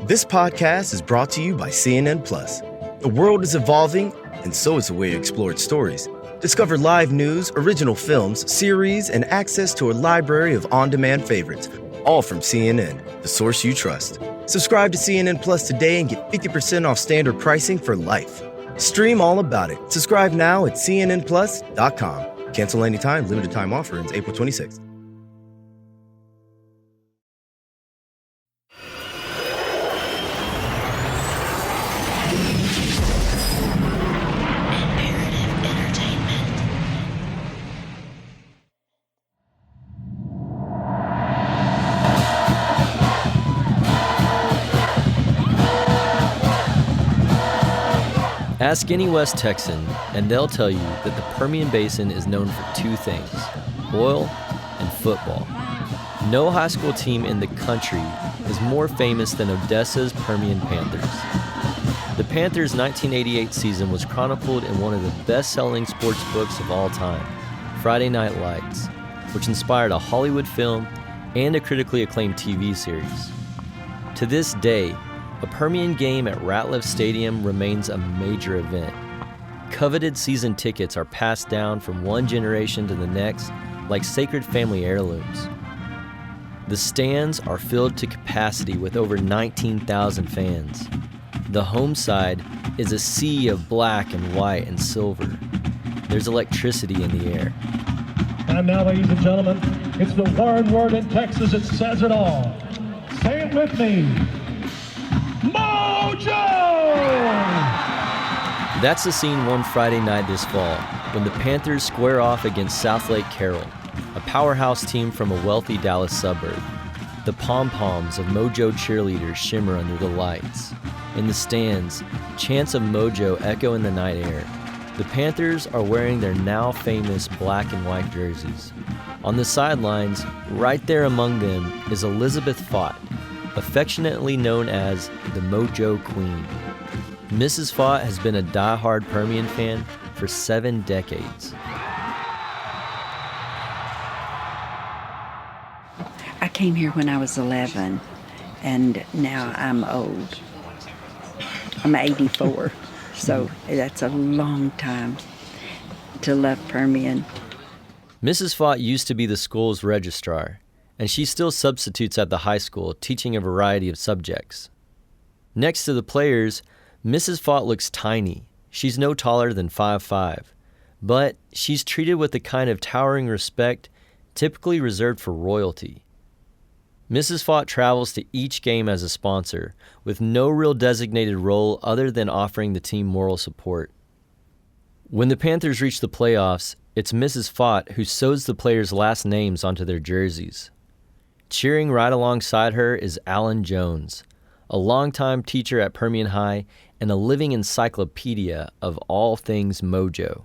This podcast is brought to you by CNN Plus. The world is evolving, and so is the way you explore stories. Discover live news, original films, series, and access to a library of on-demand favorites, all from CNN, the source you trust. Subscribe to CNN Plus today and get 50% off standard pricing for life. Stream all about it. Subscribe now at cnnplus.com. Cancel anytime. Limited time offer ends April 26th. Ask any West Texan, and they'll tell you that the Permian Basin is known for two things: oil and football. No high school team in the country is more famous than Odessa's Permian Panthers. The Panthers' 1988 season was chronicled in one of the best-selling sports books of all time, Friday Night Lights, which inspired a Hollywood film and a critically acclaimed TV series. To this day, a Permian game at Ratliff Stadium remains a major event. Coveted season tickets are passed down from one generation to the next like sacred family heirlooms. The stands are filled to capacity with over 19,000 fans. The home side is a sea of black and white and silver. There's electricity in the air. And now, ladies and gentlemen, it's the one word in Texas that says it all. Say it with me. Mojo! That's the scene one Friday night this fall, when the Panthers square off against South Lake Carroll, a powerhouse team from a wealthy Dallas suburb. The pom-poms of Mojo cheerleaders shimmer under the lights. In the stands, chants of Mojo echo in the night air. The Panthers are wearing their now famous black and white jerseys. On the sidelines, right there among them, is Elizabeth Fott, affectionately known as the Mojo Queen. Mrs. Fott has been a die-hard Permian fan for 7 decades. I came here when I was 11, and now I'm old. I'm 84, so that's a long time to love Permian. Mrs. Fott used to be the school's registrar, and she still substitutes at the high school, teaching a variety of subjects. Next to the players, Mrs. Fott looks tiny. She's no taller than 5'5", but she's treated with the kind of towering respect typically reserved for royalty. Mrs. Fott travels to each game as a sponsor, with no real designated role other than offering the team moral support. When the Panthers reach the playoffs, it's Mrs. Fott who sews the players' last names onto their jerseys. Cheering right alongside her is Alan Jones, a longtime teacher at Permian High and a living encyclopedia of all things Mojo.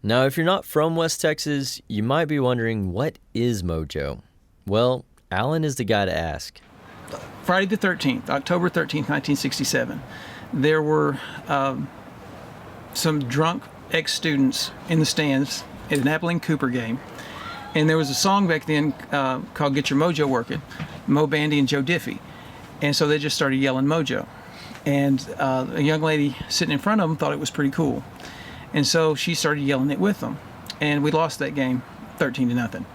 Now, if you're not from West Texas, you might be wondering, what is Mojo? Well, Alan is the guy to ask. Friday the 13th, October 13th, 1967, there were some drunk ex-students in the stands at an Abilene Cooper game. And there was a song back then called Get Your Mojo Working, Mo Bandy and Joe Diffie. And so they just started yelling Mojo. And a young lady sitting in front of them thought it was pretty cool. And so she started yelling it with them. And we lost that game 13-0.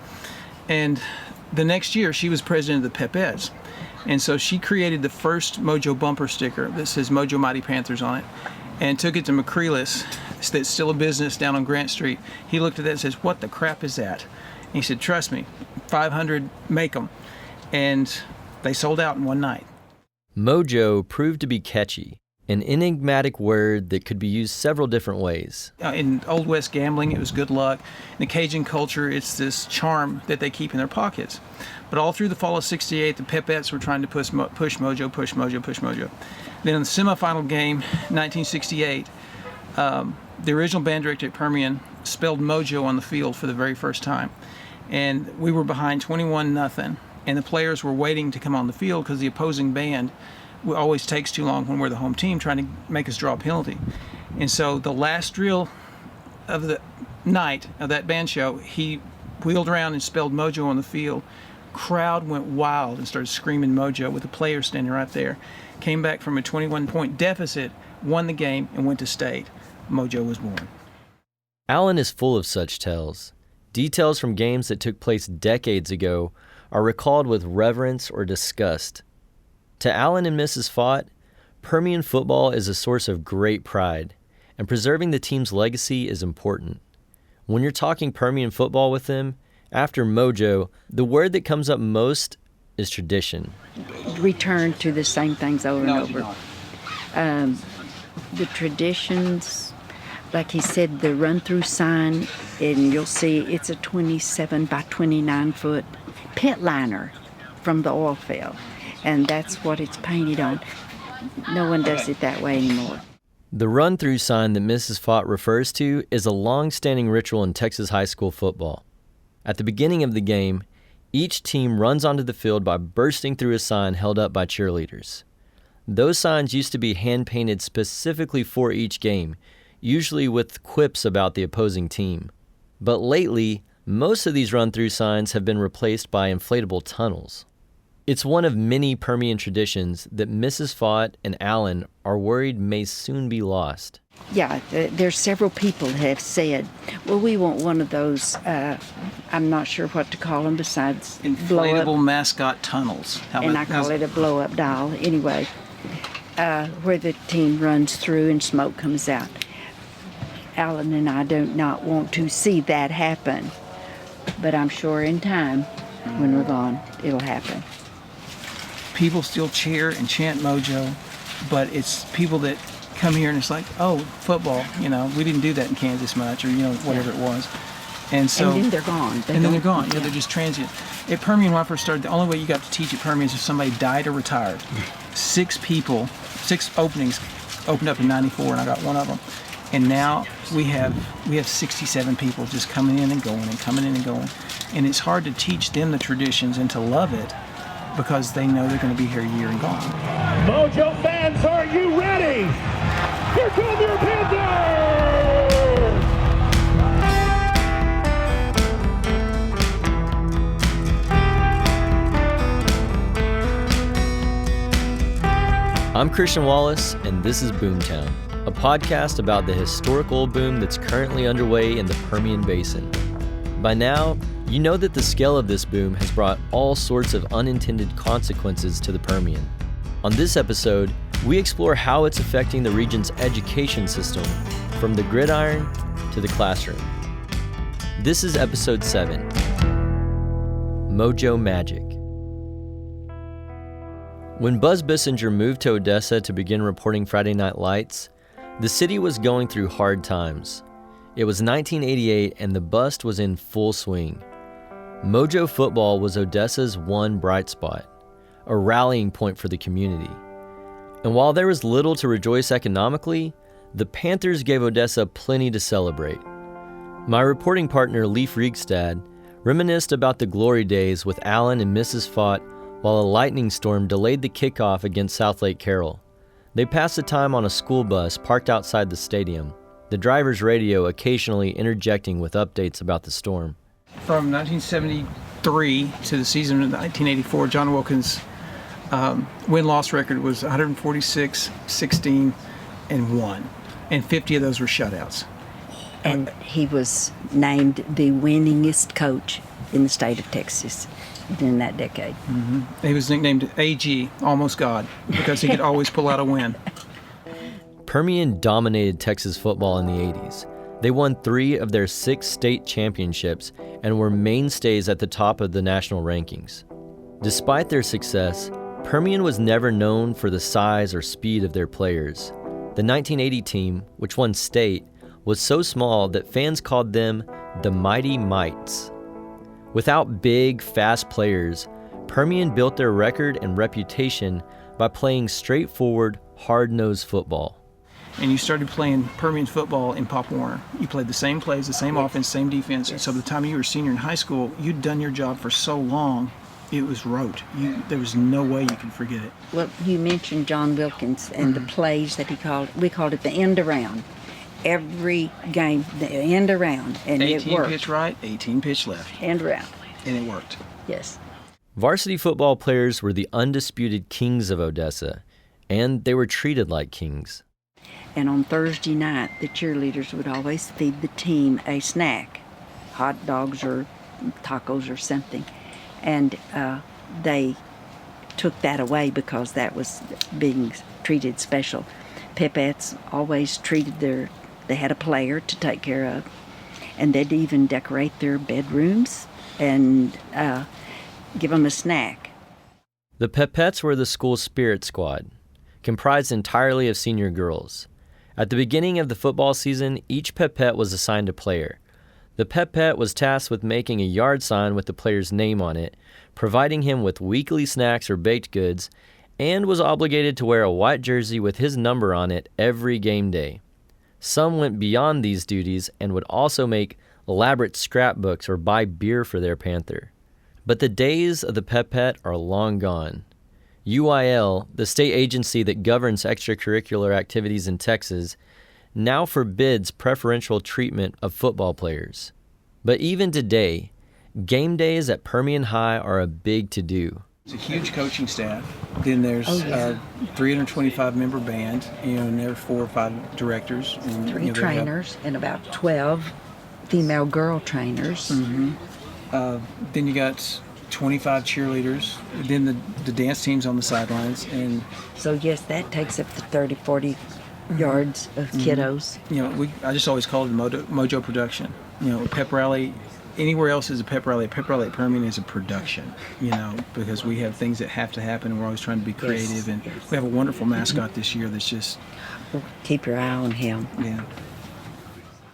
And the next year, she was president of the Pipettes. And so she created the first Mojo bumper sticker that says Mojo Mighty Panthers on it, and took it to McCreelis, that's still a business down on Grant Street. He looked at that and says, "What the crap is that?" And he said, "Trust me, 500, make them." And they sold out in one night. Mojo proved to be catchy, an enigmatic word that could be used several different ways. In Old West gambling, it was good luck. In the Cajun culture, it's this charm that they keep in their pockets. But all through the fall of '68, the Pipettes were trying to push Mojo, push Mojo, push Mojo. Then in the semifinal game, 1968, the original band director at Permian spelled Mojo on the field for the very first time. And we were behind 21-0, and the players were waiting to come on the field because the opposing band always takes too long when we're the home team trying to make us draw a penalty. And so the last drill of the night of that band show, he wheeled around and spelled Mojo on the field, crowd went wild and started screaming Mojo with the players standing right there. Came back from a 21-point deficit, won the game, and went to state. Mojo was born. Allen is full of such tales. Details from games that took place decades ago are recalled with reverence or disgust. To Allen and Mrs. Fott, Permian football is a source of great pride, and preserving the team's legacy is important. When you're talking Permian football with them, after Mojo, the word that comes up most is tradition. Return to the same things over and over. The traditions, like he said, the run-through sign, and you'll see it's a 27 by 29 foot pit liner from the oil field, and that's what it's painted on. No one does it that way anymore. The run-through sign that Mrs. Fott refers to is a long-standing ritual in Texas high school football. At the beginning of the game, each team runs onto the field by bursting through a sign held up by cheerleaders. Those signs used to be hand-painted specifically for each game, usually with quips about the opposing team. But lately, most of these run-through signs have been replaced by inflatable tunnels. It's one of many Permian traditions that Mrs. Fott and Allen are worried may soon be lost. Yeah, there's several people that have said, well, we want one of those, I'm not sure what to call them besides Inflatable mascot tunnels. I call it a blow-up doll. Anyway, where the team runs through and smoke comes out. Allen and I do not want to see that happen, but I'm sure in time, when we're gone, it'll happen. People still cheer and chant Mojo, but it's people that come here and it's like, oh, football, we didn't do that in Kansas much, or, whatever it was. And so. And then they're gone. They're gone. Yeah, they're just transient. At Permian, when I first started, the only way you got to teach at Permian is if somebody died or retired. 6 openings opened up in '94, and I got one of them. And now we have 67 people just coming in and going and coming in and going. And it's hard to teach them the traditions and to love it, because they know they're going to be here a year and gone. Mojo fans, are you ready? Here come your Panthers! I'm Christian Wallace, and this is Boomtown, a podcast about the historic oil boom that's currently underway in the Permian Basin. By now, you know that the scale of this boom has brought all sorts of unintended consequences to the Permian. On this episode, we explore how it's affecting the region's education system, from the gridiron to the classroom. This is episode 7, Mojo Magic. When Buzz Bissinger moved to Odessa to begin reporting Friday Night Lights, the city was going through hard times. It was 1988 and the bust was in full swing. Mojo football was Odessa's one bright spot, a rallying point for the community. And while there was little to rejoice economically, the Panthers gave Odessa plenty to celebrate. My reporting partner Leif Riegstad reminisced about the glory days with Allen and Mrs. Fott while a lightning storm delayed the kickoff against South Lake Carroll. They passed the time on a school bus parked outside the stadium, the driver's radio occasionally interjecting with updates about the storm. From 1973 to the season of 1984, John Wilkins' win-loss record was 146, 16, and 1. And 50 of those were shutouts. And he was named the winningest coach in the state of Texas in that decade. Mm-hmm. He was nicknamed AG, Almost God, because he could always pull out a win. Permian dominated Texas football in the 80s. They won 3 of their 6 state championships and were mainstays at the top of the national rankings. Despite their success, Permian was never known for the size or speed of their players. The 1980 team, which won state, was so small that fans called them the Mighty Mites. Without big, fast players, Permian built their record and reputation by playing straightforward, hard-nosed football. And you started playing Permian football in Pop Warner. You played the same plays, the same offense, same defense. And so by the time you were a senior in high school, you'd done your job for so long, it was rote. There was no way you could forget it. Well, you mentioned John Wilkins and the plays that we called it the end around. Every game, the end around, and it worked. 18 pitch right, 18 pitch left. End around. And it worked. Yes. Varsity football players were the undisputed kings of Odessa, and they were treated like kings. And on Thursday night, the cheerleaders would always feed the team a snack, hot dogs or tacos or something. And they took that away because that was being treated special. Pipettes always they had a player to take care of, and they'd even decorate their bedrooms and give them a snack. The Pipettes were the school's spirit squad, comprised entirely of senior girls. At the beginning of the football season, each Pipette was assigned a player. The Pipette was tasked with making a yard sign with the player's name on it, providing him with weekly snacks or baked goods, and was obligated to wear a white jersey with his number on it every game day. Some went beyond these duties and would also make elaborate scrapbooks or buy beer for their panther. But the days of the Pipette are long gone. UIL, the state agency that governs extracurricular activities in Texas, now forbids preferential treatment of football players. But even today, game days at Permian High are a big to-do. It's a huge coaching staff. Then there's a 325-member band, and there are 4 or 5 directors. And, 3 trainers and about 12 female girl trainers. Then you got 25 cheerleaders. Then the dance team's on the sidelines. And so, yes, that takes up to 30, 40 yards of kiddos. I just always called it Mojo production. Pep rally. Anywhere else is a pep rally. A pep rally at Permian is a production, because we have things that have to happen, and we're always trying to be creative. Yes. And we have a wonderful mascot this year that's just... Keep your eye on him. Yeah.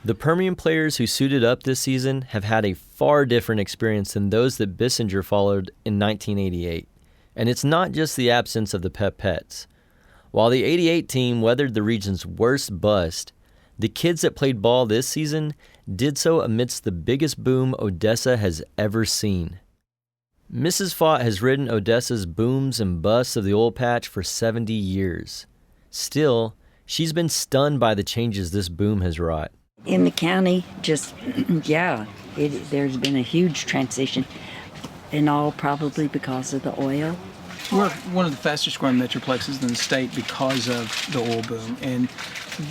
The Permian players who suited up this season have had a far different experience than those that Bissinger followed in 1988. And it's not just the absence of the Pipettes. While the 88 team weathered the region's worst bust, the kids that played ball this season did so amidst the biggest boom Odessa has ever seen. Mrs. Fott has ridden Odessa's booms and busts of the oil patch for 70 years. Still, she's been stunned by the changes this boom has wrought. In the county, there's been a huge transition, and all probably because of the oil. We're one of the fastest growing metroplexes in the state because of the oil boom. And,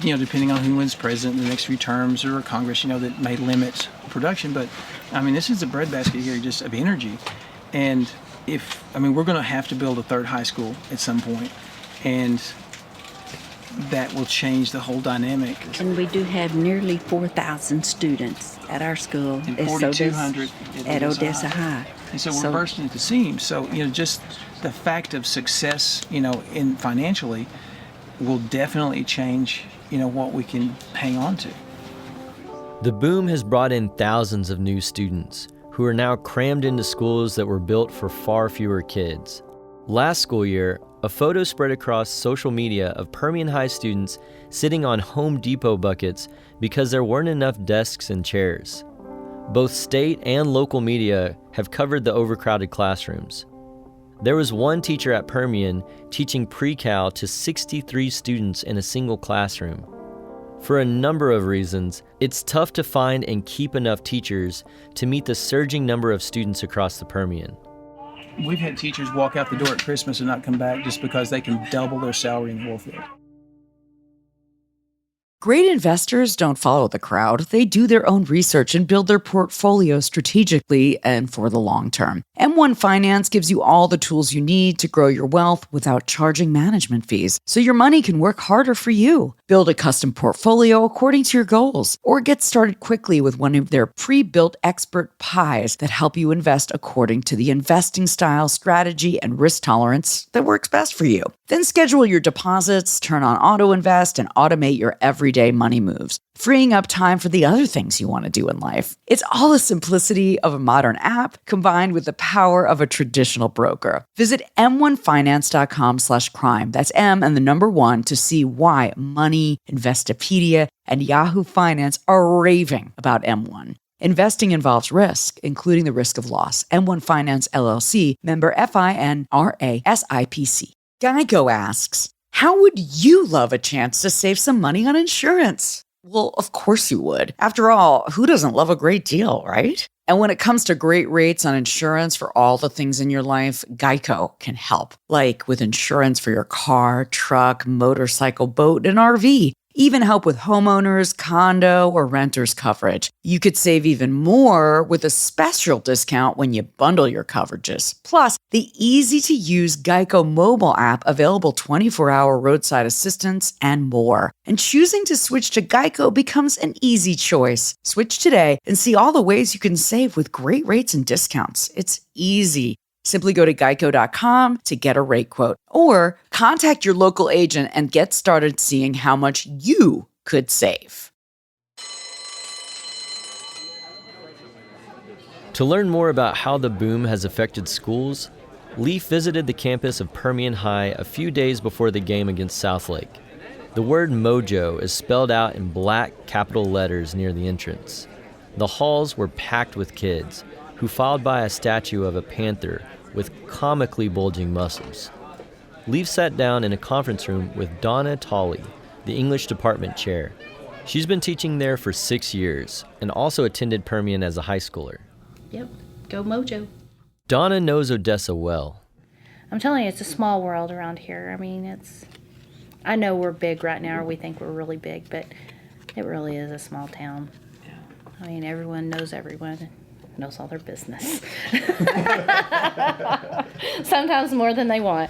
depending on who wins president in the next few terms or Congress, that may limit production. But, this is a breadbasket here just of energy. And we're going to have to build a 3rd high school at some point. And that will change the whole dynamic. And we do have nearly 4,000 students at our school. And 4,200 at Odessa High. And so we're bursting at the seams. So, just the fact of success, in financially will definitely change, what we can hang on to. The boom has brought in thousands of new students who are now crammed into schools that were built for far fewer kids. Last school year, a photo spread across social media of Permian High students sitting on Home Depot buckets because there weren't enough desks and chairs. Both state and local media have covered the overcrowded classrooms. There was one teacher at Permian teaching pre-cal to 63 students in a single classroom. For a number of reasons, it's tough to find and keep enough teachers to meet the surging number of students across the Permian. We've had teachers walk out the door at Christmas and not come back just because they can double their salary in the oil field. Great investors don't follow the crowd. They do their own research and build their portfolio strategically and for the long term. M1 Finance gives you all the tools you need to grow your wealth without charging management fees, so your money can work harder for you. Build a custom portfolio according to your goals, or get started quickly with one of their pre-built expert pies that help you invest according to the investing style, strategy, and risk tolerance that works best for you. Then schedule your deposits, turn on auto invest, and automate your everyday money moves, freeing up time for the other things you want to do in life. It's all the simplicity of a modern app combined with the power of a traditional broker. Visit m1finance.com/crime. That's M and the number 1 to see why Money, Investopedia, and Yahoo Finance are raving about M1. Investing involves risk, including the risk of loss. M1 Finance, LLC, member FINRA SIPC. Geico asks, how would you love a chance to save some money on insurance? Well, of course you would. After all, who doesn't love a great deal, right? And when it comes to great rates on insurance for all the things in your life, Geico can help. Like with insurance for your car, truck, motorcycle, boat, and RV. Even help with homeowners, condo, or renters coverage. You could save even more with a special discount when you bundle your coverages. Plus, the easy-to-use Geico mobile app available 24-hour roadside assistance and more. And choosing to switch to Geico becomes an easy choice. Switch today and see all the ways you can save with great rates and discounts. It's easy. Simply go to geico.com to get a rate quote or contact your local agent and get started seeing how much you could save. To learn more about how the boom has affected schools, Leaf visited the campus of Permian High a few days before the game against Southlake. The word Mojo is spelled out in black capital letters near the entrance. The halls were packed with kids who filed by a statue of a panther with comically bulging muscles. Leaf sat down in a conference room with Donna Tolley, the English department chair. She's been teaching there for 6 years and also attended Permian as a high schooler. Yep, go Mojo. Donna knows Odessa well. I'm telling you, it's a small world around here. I mean, I know we're big right now, or we think we're really big, but it really is a small town. I mean, everyone knows everyone. Knows all their business. Sometimes more than they want.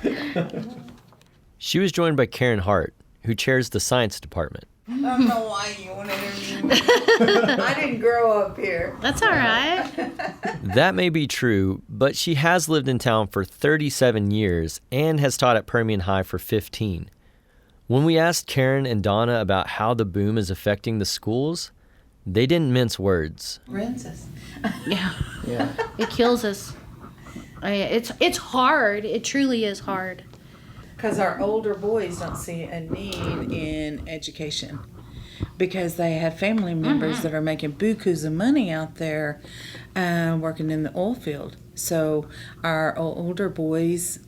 She was joined by Karen Hart, who chairs the science department. I don't know why you want to interview me. I didn't grow up here. That's all right. That may be true, but she has lived in town for 37 years and has taught at Permian High for 15. When we asked Karen and Donna about how the boom is affecting the schools, they didn't mince words. Rinse us. Yeah. It kills us. It's hard. It truly is hard. Because our older boys don't see a need in education. Because they have family members that are making bukus of money out there working in the oil field. So our older boys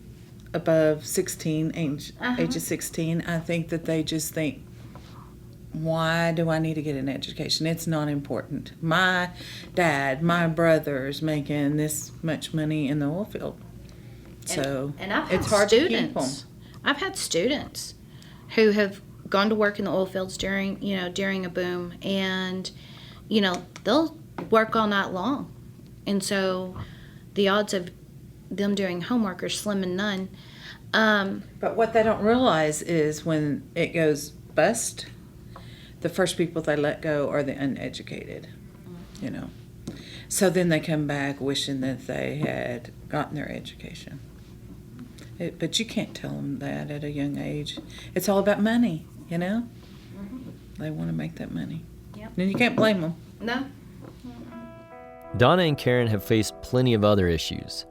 above 16, age of 16, I think that they just think, why do I need to get an education? It's not important. My dad, my brother's making this much money in the oil field. So and I've had it's hard to keep them. I've had students who have gone to work in the oil fields during a boom, and they'll work all night long, and so the odds of them doing homework are slim and none. But what they don't realize is when it goes bust, the first people they let go are the uneducated, So then they come back wishing that they had gotten their education. But you can't tell them that at a young age. It's all about money, They want to make that money. Yep. And you can't blame them. No. Donna and Karen have faced plenty of other issues.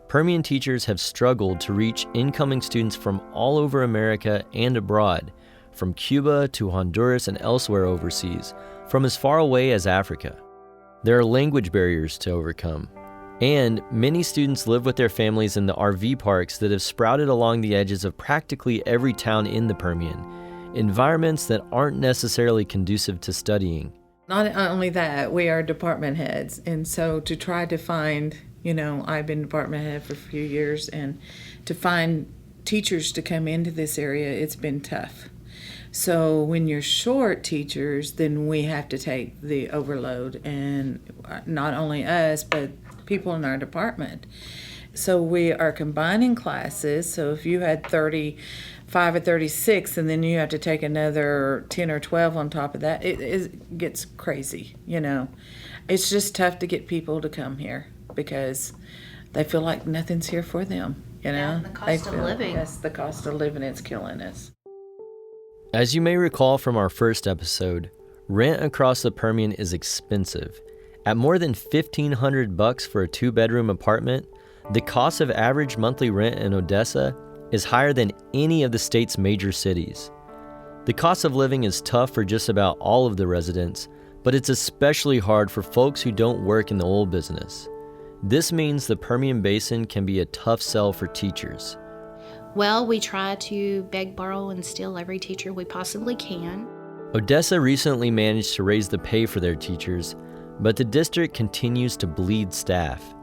Permian teachers have struggled to reach incoming students from all over America and abroad, from Cuba to Honduras and elsewhere overseas, from as far away as Africa. There are language barriers to overcome. And many students live with their families in the RV parks that have sprouted along the edges of practically every town in the Permian, environments that aren't necessarily conducive to studying. Not only that, we are department heads, and so to try to find, I've been department head for a few years, and to find teachers to come into this area, it's been tough. So when you're short teachers, then we have to take the overload, and not only us, but people in our department. So we are combining classes. So if you had 35 or 36 and then you have to take another 10 or 12 on top of that, it gets crazy, It's just tough to get people to come here because they feel like nothing's here for them, Yeah, the cost of living. Yes, the cost of living is killing us. As you may recall from our first episode, rent across the Permian is expensive. At more than $1,500 for a 2-bedroom apartment, the cost of average monthly rent in Odessa is higher than any of the state's major cities. The cost of living is tough for just about all of the residents, but it's especially hard for folks who don't work in the oil business. This means the Permian Basin can be a tough sell for teachers. Well, we try to beg, borrow, and steal every teacher we possibly can. Odessa recently managed to raise the pay for their teachers, but the district continues to bleed staff.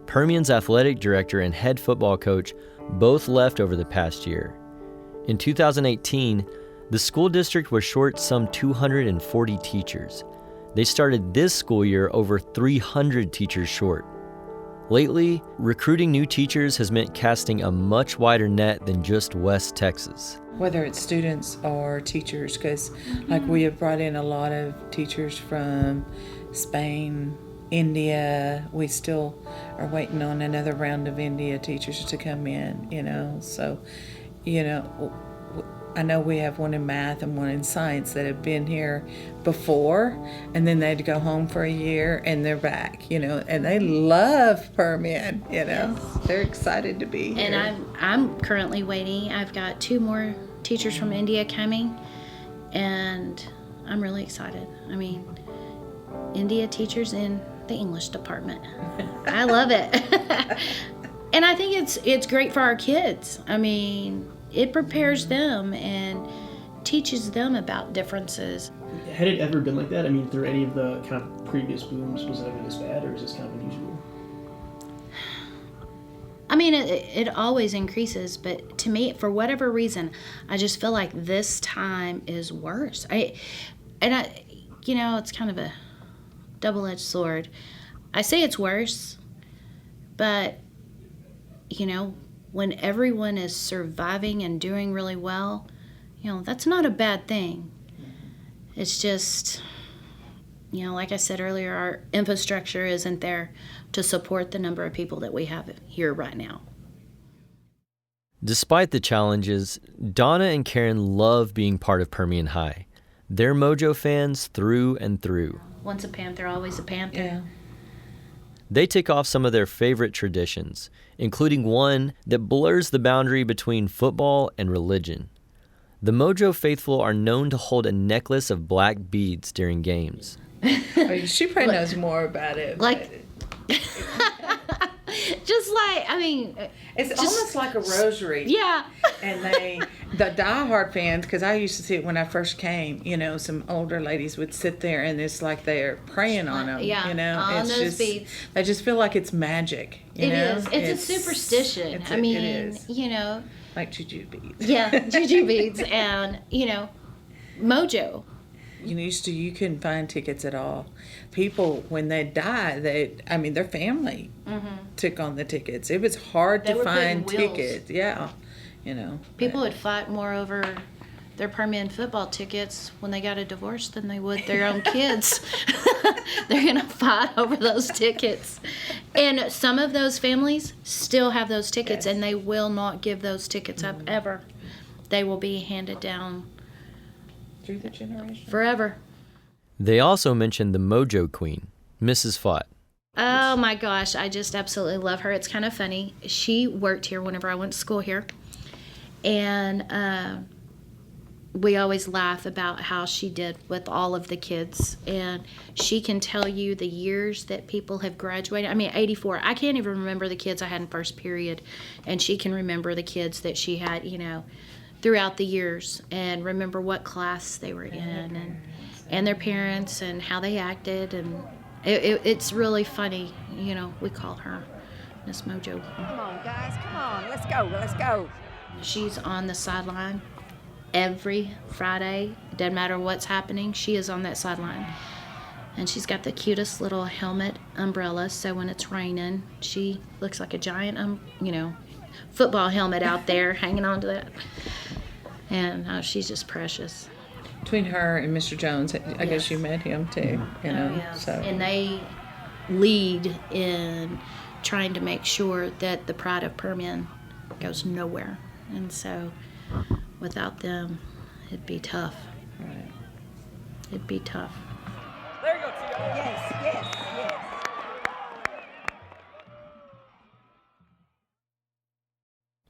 Permian's athletic director and head football coach both left over the past year. In 2018, the school district was short some 240 teachers. They started this school year over 300 teachers short. Lately, recruiting new teachers has meant casting a much wider net than just West Texas. Whether it's students or teachers, because like we have brought in a lot of teachers from Spain, India. We still are waiting on another round of India teachers to come in, So, I know we have one in math and one in science that have been here before, and then they had to go home for a year, and they're back, and they love Permian, They're excited to be here. And I'm currently waiting. I've got 2 more teachers from India coming, and I'm really excited. I mean, India teachers in the English department. I love it. And I think it's great for our kids. I mean, it prepares them and teaches them about differences. Had it ever been like that? I mean, through any of the kind of previous booms, was it ever this bad, or is this kind of unusual? I mean, it always increases, but to me, for whatever reason, I just feel like this time is worse. It's kind of a double-edged sword. I say it's worse, but, when everyone is surviving and doing really well, that's not a bad thing. It's just, like I said earlier, our infrastructure isn't there to support the number of people that we have here right now. Despite the challenges, Donna and Karen love being part of Permian High. They're Mojo fans through and through. Once a Panther, always a Panther. Yeah. They tick off some of their favorite traditions, including one that blurs the boundary between football and religion. The Mojo faithful are known to hold a necklace of black beads during games. She probably knows more about it. It's almost like a rosary. Yeah. And the diehard fans, because I used to see it when I first came, some older ladies would sit there and it's like they're praying on them. Yeah, on it's those just, beads. I just feel like it's magic. It is. It's a superstition. It is. Like juju beads. Yeah, juju beads and, Mojo. You couldn't find tickets at all. People, when they die, their family took on the tickets. It was hard to find tickets. Yeah, People would fight more over their Permian football tickets when they got a divorce than they would their own kids. They're going to fight over those tickets. And some of those families still have those tickets, and they will not give those tickets up ever. They will be handed down through the generation forever. They also mentioned the Mojo Queen, Mrs. Fott. Oh my gosh, I just absolutely love her. It's kind of funny. She worked here whenever I went to school here. And we always laugh about how she did with all of the kids. And she can tell you the years that people have graduated. I mean, 84. I can't even remember the kids I had in first period. And she can remember the kids that she had, throughout the years, and remember what class they were in, and their parents and how they acted. And it's really funny. We call her Miss Mojo. Come on, guys, come on. Let's go. She's on the sideline every Friday. It doesn't matter what's happening. She is on that sideline. And she's got the cutest little helmet umbrella, so when it's raining, she looks like a giant, football helmet out there hanging on to that. And she's just precious. Between her and Mr. Jones, I guess you met him too, So. And they lead in trying to make sure that the pride of Permian goes nowhere. And so without them, it'd be tough. Right. It'd be tough. There you go, Tio. Yes.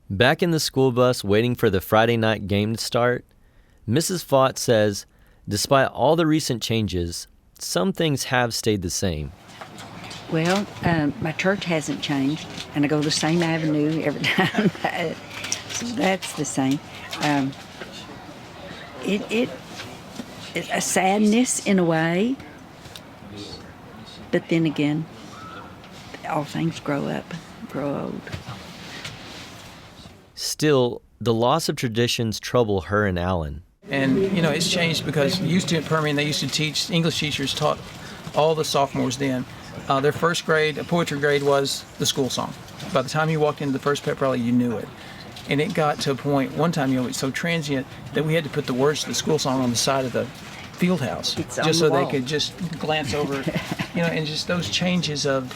Back in the school bus waiting for the Friday night game to start, Mrs. Fott says, despite all the recent changes, some things have stayed the same. Well, my church hasn't changed, and I go the same avenue every time. So that's the same. It's a sadness in a way, But then again, all things grow old. Still, the loss of traditions trouble her and Alan. And, it's changed because used to at Permian, they used to teach, English teachers taught all the sophomores then. Their first grade, a poetry grade, was the school song. By the time you walked into the first pep rally, you knew it. And it got to a point, one time, it was so transient that we had to put the words to the school song on the side of the field house just so they could just glance over, and just those changes of,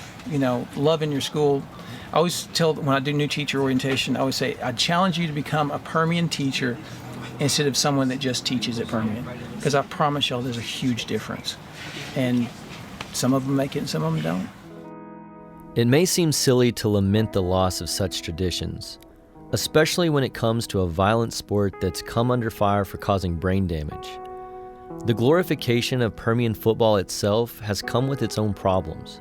loving your school. I always tell, when I do new teacher orientation, I always say, I challenge you to become a Permian teacher instead of someone that just teaches at Permian. Because I promise y'all there's a huge difference. And some of them make it and some of them don't. It may seem silly to lament the loss of such traditions, especially when it comes to a violent sport that's come under fire for causing brain damage. The glorification of Permian football itself has come with its own problems.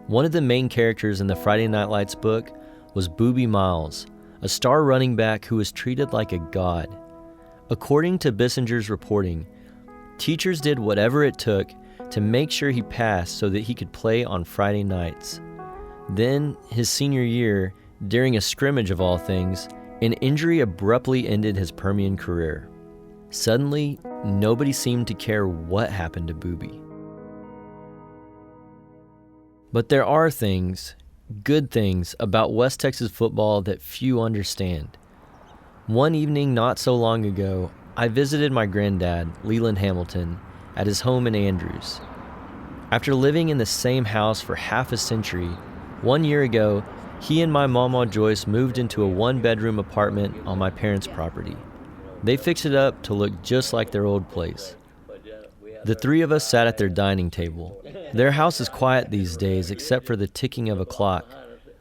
One of the main characters in the Friday Night Lights book was Boobie Miles, a star running back who was treated like a god. According to Bissinger's reporting, teachers did whatever it took to make sure he passed so that he could play on Friday nights. Then, his senior year, during a scrimmage of all things, an injury abruptly ended his Permian career. Suddenly, nobody seemed to care what happened to Boobie. But there are things, good things, about West Texas football that few understand. One evening not so long ago, I visited my granddad, Leland Hamilton, at his home in Andrews. After living in the same house for half a century, 1 year ago, he and my mama Joyce moved into a one-bedroom apartment on my parents' property. They fixed it up to look just like their old place. The three of us sat at their dining table. Their house is quiet these days except for the ticking of a clock,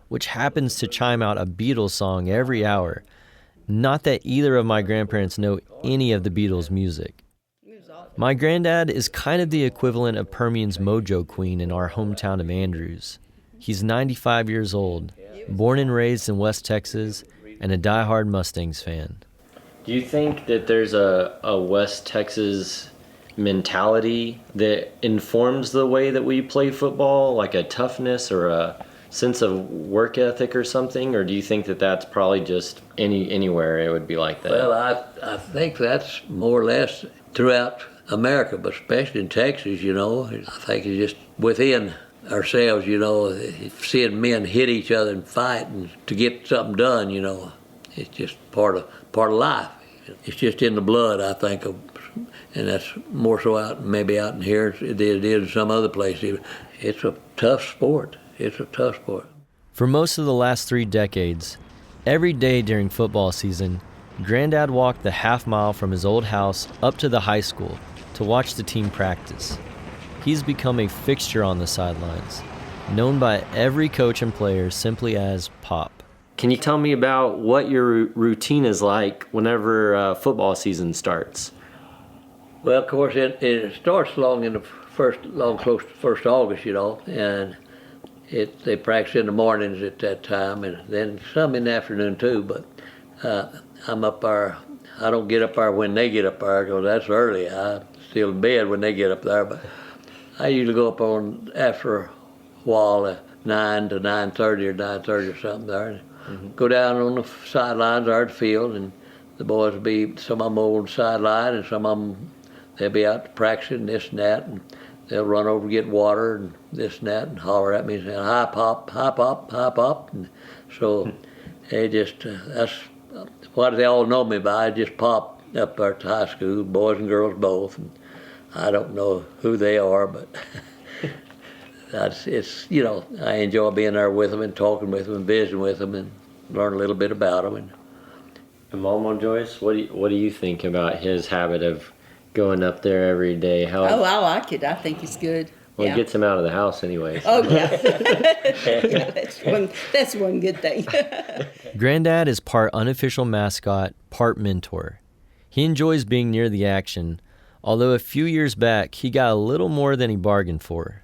which happens to chime out a Beatles song every hour. Not that either of my grandparents know any of the Beatles' music. My granddad is kind of the equivalent of Permian's Mojo Queen in our hometown of Andrews. He's 95 years old, born and raised in West Texas, and a diehard Mustangs fan. Do you think that there's a West Texas mentality that informs the way that we play football, like a toughness or a sense of work ethic or something, or do you think that that's probably just anywhere it would be like that? Well, I think that's more or less throughout America, but especially in Texas, I think it's just within ourselves, seeing men hit each other and fight and to get something done, it's just part of life. It's just in the blood, I think, and that's more so maybe out in here than it is in some other places. It's a tough sport. For most of the last 3 decades, every day during football season, Granddad walked the half mile from his old house up to the high school to watch the team practice. He's become a fixture on the sidelines, known by every coach and player simply as Pop. Can you tell me about what your routine is like whenever football season starts? Well, of course, it starts along in the close to 1st August, and they practice in the mornings at that time, and then some in the afternoon too. But I'm up there. I don't get up there when they get up there because that's early. I'm still in bed when they get up there. But I usually go up on after a while, 9 to 9:30 or 9:30 or something there, and go down on the sidelines there at the field, and the boys will be, some of them on the sideline, and some of them they'll be out practicing this and that, and they'll run over to get water and this and that and holler at me and say, hi Pop, hi Pop, hi Pop. And so they just, that's what they all know me by, just Pop up there at the high school, boys and girls both. And I don't know who they are, but I enjoy being there with them and talking with them and visiting with them and learn a little bit about them. And Mama Joyce, what do you think about his habit of going up there every day? I like it. I think it's good. Well, it gets him out of the house anyway. Oh, yeah. That's one good thing. Granddad is part unofficial mascot, part mentor. He enjoys being near the action, although a few years back, he got a little more than he bargained for.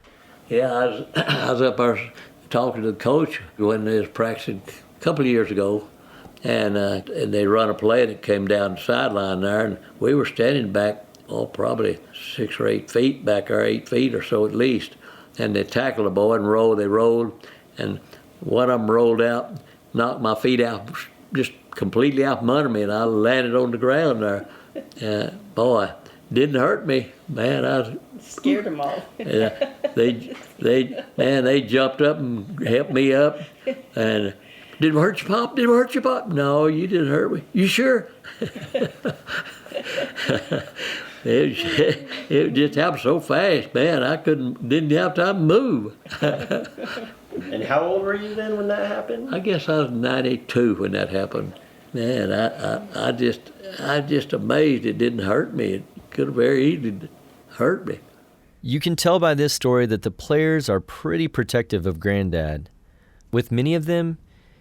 Yeah, I was up there talking to the coach when they was practicing a couple of years ago, and they run a play and it came down the sideline there, and we were standing back, probably 6 or 8 feet back there, 8 feet or so at least. and they tackled the boy and rolled. They rolled, and one of them rolled out, knocked my feet out, just completely out from under me, and I landed on the ground there. Boy, didn't hurt me, man. I Scared them all. yeah, they jumped up and helped me up, and didn't hurt you, Pop? Didn't hurt you, Pop? No, you didn't hurt me. You sure? It just happened so fast, man. I didn't have time to move. And how old were you then when that happened? I guess I was 92 when that happened. Man, I just amazed it didn't hurt me. It could have very easily hurt me. You can tell by this story that the players are pretty protective of Granddad. With many of them,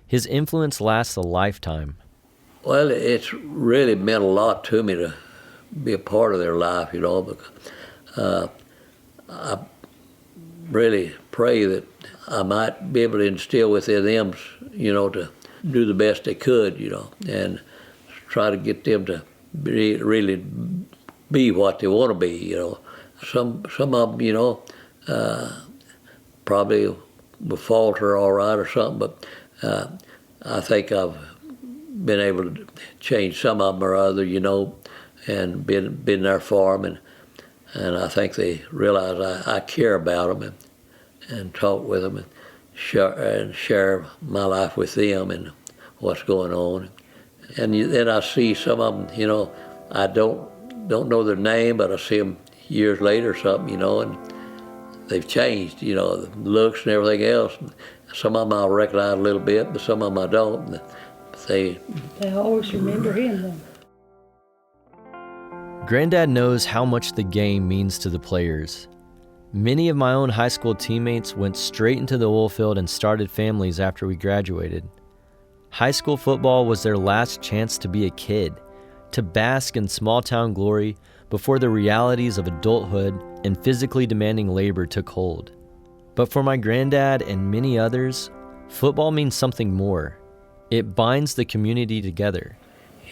his influence lasts a lifetime. Well, it's really meant a lot to me to be a part of their life, because I really pray that I might be able to instill within them, to do the best they could, and try to get them to really be what they want to be, Some of them, probably will falter all right or something, but I think I've been able to change some of them or other, and been there for them, and I think they realize I care about them and talk with them and share my life with them and what's going on. And then I see some of them, I don't know their name, but I see them years later or something, and they've changed, the looks and everything else. Some of them I'll recognize a little bit, but some of them I don't. They always remember him, though. Granddad knows how much the game means to the players. Many of my own high school teammates went straight into the oil field and started families after we graduated. High school football was their last chance to be a kid, to bask in small-town glory before the realities of adulthood and physically demanding labor took hold. But for my granddad and many others, football means something more. It binds the community together.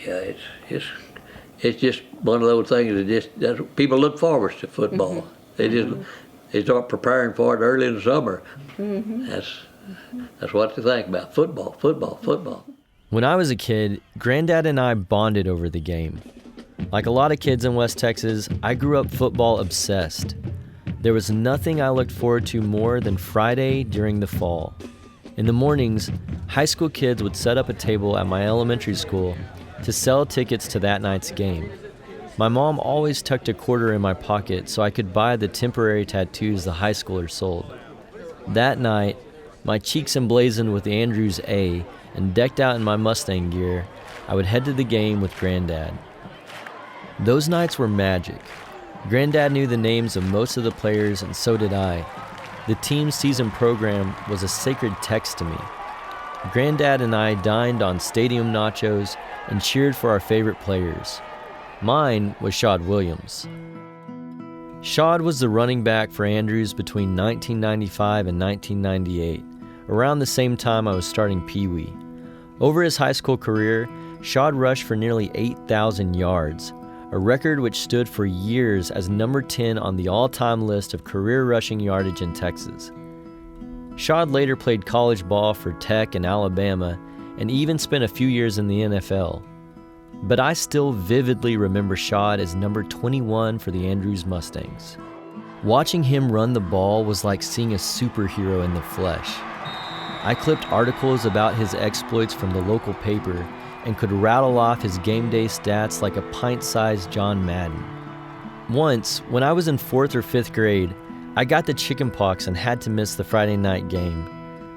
Yeah, it's just one of those things that people look forward to football. Mm-hmm. They start preparing for it early in the summer. Mm-hmm. That's what they think about, football. When I was a kid, Granddad and I bonded over the game. Like a lot of kids in West Texas, I grew up football obsessed. There was nothing I looked forward to more than Friday during the fall. In the mornings, high school kids would set up a table at my elementary school to sell tickets to that night's game. My mom always tucked a quarter in my pocket so I could buy the temporary tattoos the high schoolers sold. That night, my cheeks emblazoned with Andrew's A and decked out in my Mustang gear, I would head to the game with Granddad. Those nights were magic. Granddad knew the names of most of the players, and so did I. The team season program was a sacred text to me. Granddad and I dined on stadium nachos and cheered for our favorite players. Mine was Shad Williams. Shad was the running back for Andrews between 1995 and 1998, around the same time I was starting Pee Wee. Over his high school career, Shad rushed for nearly 8,000 yards, a record which stood for years as number 10 on the all-time list of career rushing yardage in Texas. Shad later played college ball for Tech and Alabama, and even spent a few years in the NFL. But I still vividly remember Shad as number 21 for the Andrews Mustangs. Watching him run the ball was like seeing a superhero in the flesh. I clipped articles about his exploits from the local paper and could rattle off his game day stats like a pint-sized John Madden. Once, when I was in 4th or 5th grade, I got the chicken pox and had to miss the Friday night game.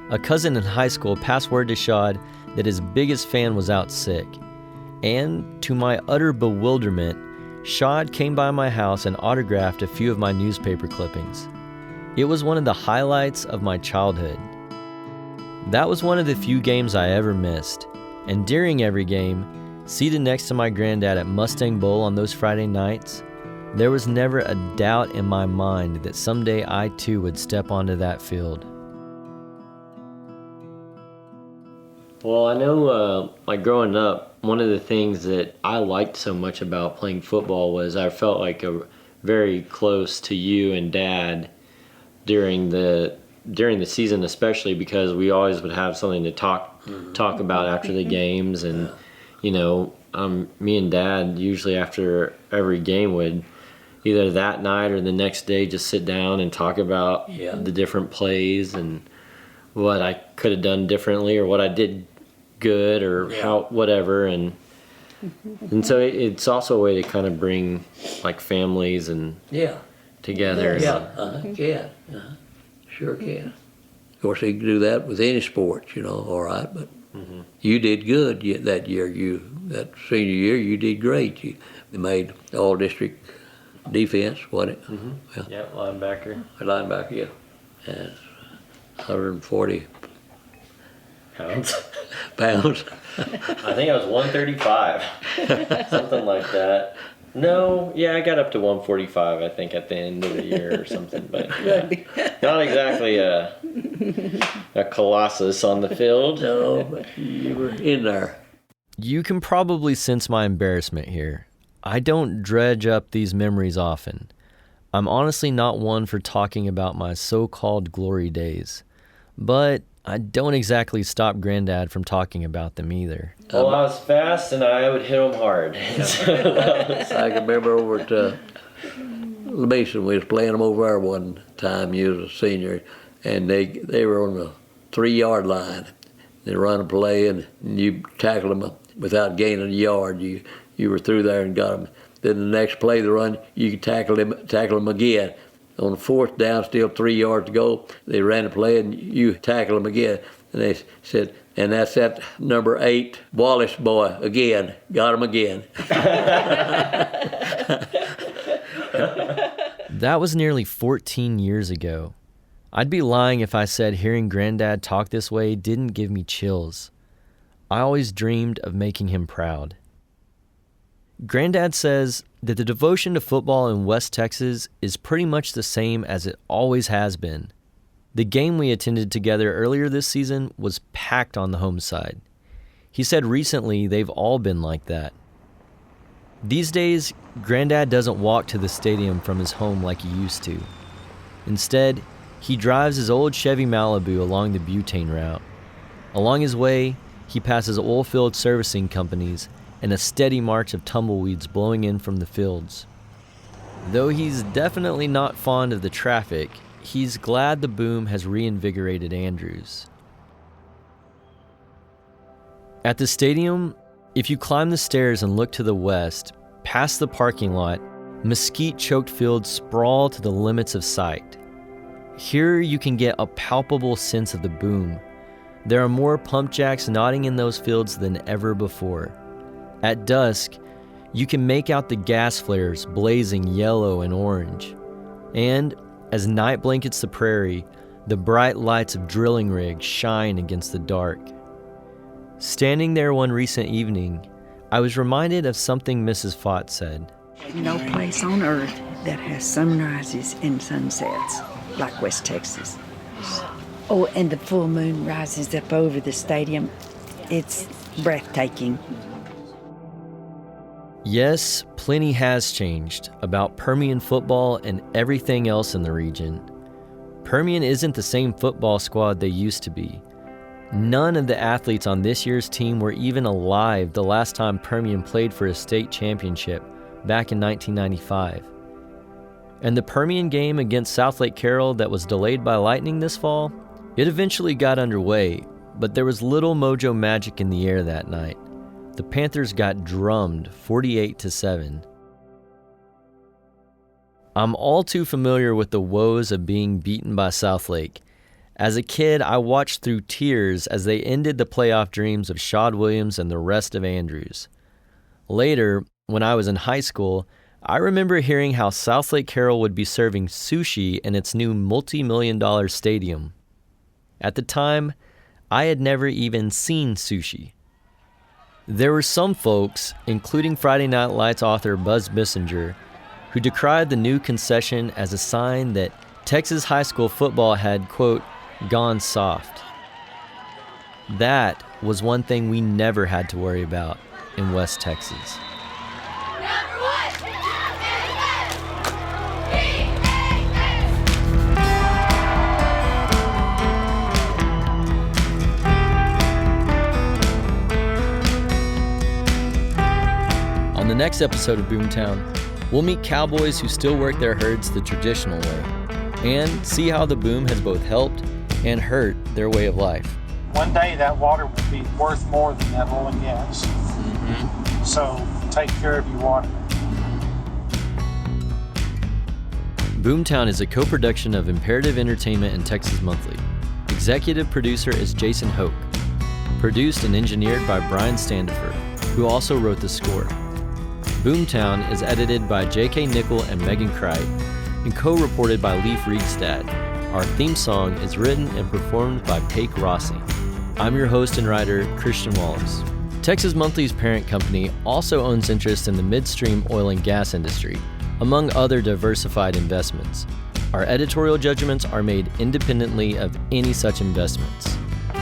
A cousin in high school passed word to Shad that his biggest fan was out sick. And, to my utter bewilderment, Shad came by my house and autographed a few of my newspaper clippings. It was one of the highlights of my childhood. That was one of the few games I ever missed. And during every game, seated next to my granddad at Mustang Bowl on those Friday nights, there was never a doubt in my mind that someday I too would step onto that field. Well, I know growing up, one of the things that I liked so much about playing football was I felt like very close to you and Dad during the season, especially because we always would have something to talk about after the games. And me and Dad usually after every game would either that night or the next day just sit down and talk about the different plays and what I could have done differently or what I did good or how whatever. And so it's also a way to kind of bring like families and together. Sure can. Of course, you can do that with any sport, all right, but you did good that year. That senior year, you did great. You made all-district defense, wasn't it? Yeah, linebacker. Linebacker, yeah. And 140 Pounds. I think I was 135, something like that. No, I got up to 145, I think, at the end of the year or something, but not exactly a colossus on the field. No, but you were in there. You can probably sense my embarrassment here. I don't dredge up these memories often. I'm honestly not one for talking about my so-called glory days, but I don't exactly stop Granddad from talking about them either. Well, I was fast and I would hit them hard. I can remember over at Mason, we was playing them over there one time. You was a senior, and they were on the 3-yard line. They run a play, and you tackled them without gaining a yard. You were through there and got them. Then the next play, the run, you could tackle them again. On the 4th down, still 3 yards to go, they ran a play and you tackle them again. And they said, and that's that number 8 Wallace boy again. Got him again. That was nearly 14 years ago. I'd be lying if I said hearing Granddad talk this way didn't give me chills. I always dreamed of making him proud. Granddad says that the devotion to football in West Texas is pretty much the same as it always has been. The game we attended together earlier this season was packed on the home side. He said recently they've all been like that. These days, Granddad doesn't walk to the stadium from his home like he used to. Instead, he drives his old Chevy Malibu along the butane route. Along his way, he passes oil field servicing companies and a steady march of tumbleweeds blowing in from the fields. Though he's definitely not fond of the traffic, he's glad the boom has reinvigorated Andrews. At the stadium, if you climb the stairs and look to the west, past the parking lot, mesquite-choked fields sprawl to the limits of sight. Here you can get a palpable sense of the boom. There are more pump jacks nodding in those fields than ever before. At dusk, you can make out the gas flares blazing yellow and orange. And as night blankets the prairie, the bright lights of drilling rigs shine against the dark. Standing there one recent evening, I was reminded of something Mrs. Fott said. No place on earth that has sunrises and sunsets like West Texas. Oh, and the full moon rises up over the stadium. It's breathtaking. Yes, plenty has changed about Permian football and everything else in the region. Permian isn't the same football squad they used to be. None of the athletes on this year's team were even alive the last time Permian played for a state championship back in 1995. And the Permian game against South Lake Carroll that was delayed by lightning this fall, it eventually got underway, but there was little Mojo magic in the air that night. The Panthers got drummed 48-7. I'm all too familiar with the woes of being beaten by Southlake. As a kid, I watched through tears as they ended the playoff dreams of Shad Williams and the rest of Andrews. Later, when I was in high school, I remember hearing how Southlake Carroll would be serving sushi in its new multi-million-dollar stadium. At the time, I had never even seen sushi. There were some folks, including Friday Night Lights author Buzz Bissinger, who decried the new concession as a sign that Texas high school football had, quote, gone soft. That was one thing we never had to worry about in West Texas. On the next episode of Boomtown, we'll meet cowboys who still work their herds the traditional way and see how the boom has both helped and hurt their way of life. One day that water will be worth more than that oil and gas. So take care of your water. Boomtown is a co-production of Imperative Entertainment and Texas Monthly. Executive producer is Jason Hoke. Produced and engineered by Brian Standifer, who also wrote the score. Boomtown is edited by J.K. Nickel and Megan Cright, and co-reported by Leif Riegstad. Our theme song is written and performed by Paik Rossi. I'm your host and writer, Christian Wallace. Texas Monthly's parent company also owns interest in the midstream oil and gas industry, among other diversified investments. Our editorial judgments are made independently of any such investments.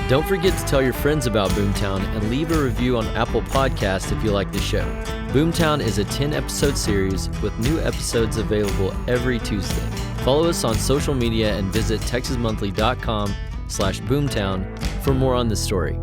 Don't forget to tell your friends about Boomtown and leave a review on Apple Podcasts if you like the show. Boomtown is a 10-episode series with new episodes available every Tuesday. Follow us on social media and visit texasmonthly.com/boomtown for more on the story.